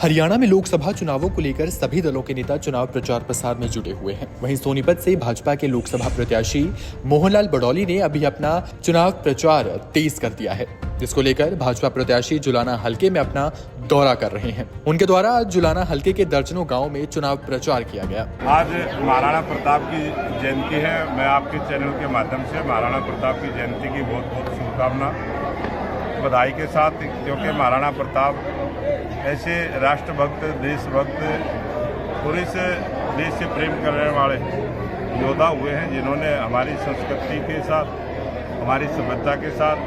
हरियाणा में लोकसभा चुनावों को लेकर सभी दलों के नेता चुनाव प्रचार प्रसार में जुटे हुए हैं। वहीं सोनीपत से भाजपा के लोकसभा प्रत्याशी मोहनलाल बडौली ने अभी अपना चुनाव प्रचार तेज कर दिया है, जिसको लेकर भाजपा प्रत्याशी जुलाना हलके में अपना दौरा कर रहे हैं। उनके द्वारा आज जुलाना हलके के दर्जनों गाँव में चुनाव प्रचार किया गया। आज महाराणा प्रताप की जयंती है। मैं आपके चैनल के माध्यम से महाराणा प्रताप की जयंती की बहुत बहुत शुभकामना बधाई के साथ, क्योंकि महाराणा प्रताप ऐसे राष्ट्रभक्त, देशभक्त, पूरे से देश से प्रेम करने वाले योद्धा हुए हैं, जिन्होंने हमारी संस्कृति के साथ, हमारी सभ्यता के साथ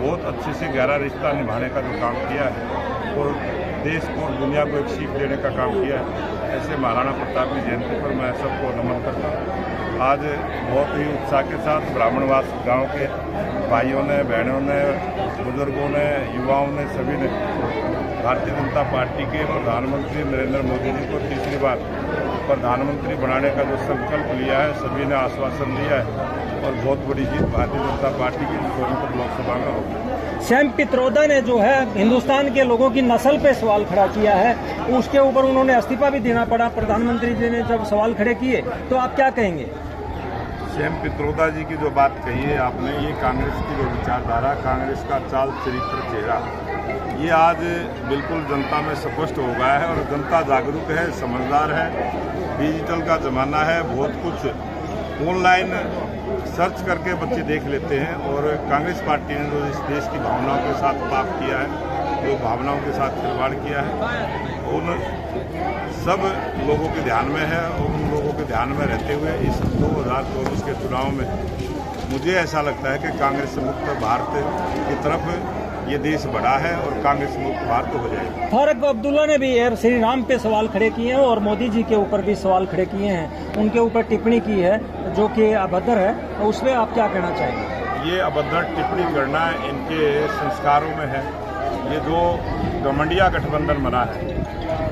बहुत अच्छे से गहरा रिश्ता निभाने का जो काम किया है और देश को और दुनिया को एक सीख देने का काम किया है। ऐसे महाराणा प्रताप की जयंती पर मैं सबको नमन करता हूँ। आज बहुत ही उत्साह के साथ ब्राह्मणवास गांव के भाइयों ने, बहनों ने, बुजुर्गों ने, युवाओं ने, सभी ने भारतीय जनता पार्टी के प्रधानमंत्री नरेंद्र मोदी जी को तीसरी बार प्रधानमंत्री बनाने का जो संकल्प लिया है, सभी ने आश्वासन दिया है और बहुत बड़ी जीत भारतीय जनता पार्टी की सोनीपत लोकसभा में होगी। सैम पित्रोदा ने जो है हिंदुस्तान के लोगों की नस्ल पे सवाल खड़ा किया है, उसके ऊपर उन्होंने इस्तीफा भी देना पड़ा। प्रधानमंत्री जी ने जब सवाल खड़े किए तो आप क्या कहेंगे? सैम पित्रोदा जी की जो बात कही है आपने, ये कांग्रेस की जो विचारधारा, कांग्रेस का चाल चरित्र चेहरा, ये आज बिल्कुल जनता में स्पष्ट हो गया है और जनता जागरूक है, समझदार है। डिजिटल का ज़माना है, बहुत कुछ ऑनलाइन सर्च करके बच्चे देख लेते हैं और कांग्रेस पार्टी ने जो इस देश की भावनाओं के साथ पाप किया है, जो भावनाओं के साथ खिलवाड़ किया है, उन सब लोगों के ध्यान में है और उन लोगों के ध्यान में रहते हुए इस 2024 के चुनाव में मुझे ऐसा लगता है कि कांग्रेस मुक्त भारत की तरफ ये देश बढ़ा है और कांग्रेस मुक्त भारत हो जाएगा। फारूक अब्दुल्ला ने भी श्री राम पे सवाल खड़े किए हैं और मोदी जी के ऊपर भी सवाल खड़े किए हैं, उनके ऊपर टिप्पणी की है जो कि अभद्र है, उसमें आप क्या कहना चाहेंगे? ये अभद्र टिप्पणी करना इनके संस्कारों में है। ये जो घमंडिया गठबंधन बना है,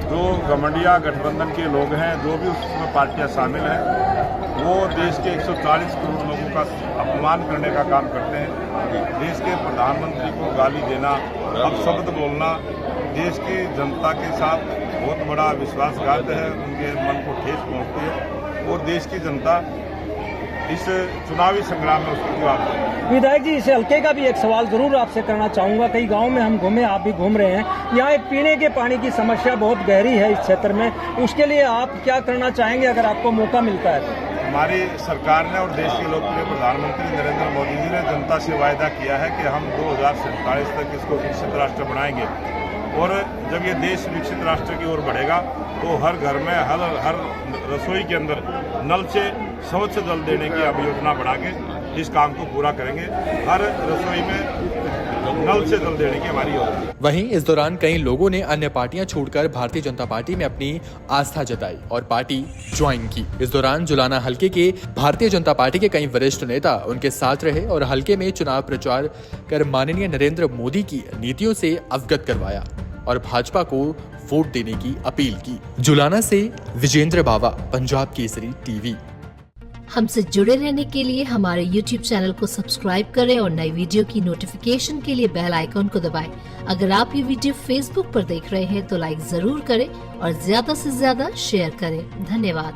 जो घमंडिया गठबंधन के लोग हैं, जो भी उसमें पार्टियां शामिल हैं, वो देश के 140 करोड़ लोगों का अपमान करने का काम करते हैं। देश के प्रधानमंत्री को गाली देना, अपशब्द बोलना देश की जनता के साथ बहुत बड़ा विश्वासघात है, उनके मन को ठेस पहुंचती है और देश की जनता इस चुनावी संग्राम में उसको जवाब देगी। विधायक जी, इस हल्के का भी एक सवाल जरूर आपसे करना चाहूँगा। कई गाँव में हम घूमे, आप भी घूम रहे हैं, यहाँ एक पीने के पानी की समस्या बहुत गहरी है इस क्षेत्र में, उसके लिए आप क्या करना चाहेंगे अगर आपको मौका मिलता है तो? हमारी सरकार ने और देश के लोकप्रिय प्रधानमंत्री नरेंद्र मोदी जी ने जनता से वायदा किया है कि हम 2047 तक इसको विकसित राष्ट्र बनाएंगे और जब ये देश विकसित राष्ट्र की ओर बढ़ेगा तो हर घर में, हर रसोई के अंदर नल से स्वच्छ जल देने की अब योजना बना के इस काम को पूरा करेंगे। हर रसोई में नल से जल देने की हमारी योजना। वहीं इस दौरान कई लोगों ने अन्य पार्टियां छोड़कर भारतीय जनता पार्टी में अपनी आस्था जताई और पार्टी ज्वाइन की। इस दौरान जुलाना हलके के भारतीय जनता पार्टी के कई वरिष्ठ नेता उनके साथ रहे और हलके में चुनाव प्रचार कर माननीय नरेंद्र मोदी की नीतियों से अवगत करवाया और भाजपा को वोट देने की अपील की। जुलाना से विजेंद्र बावा, पंजाब केसरी टीवी। हमसे जुड़े रहने के लिए हमारे YouTube चैनल को सब्सक्राइब करें और नई वीडियो की नोटिफिकेशन के लिए बेल आइकॉन को दबाएं। अगर आप ये वीडियो Facebook पर देख रहे हैं तो लाइक जरूर करें और ज्यादा से ज्यादा शेयर करें। धन्यवाद।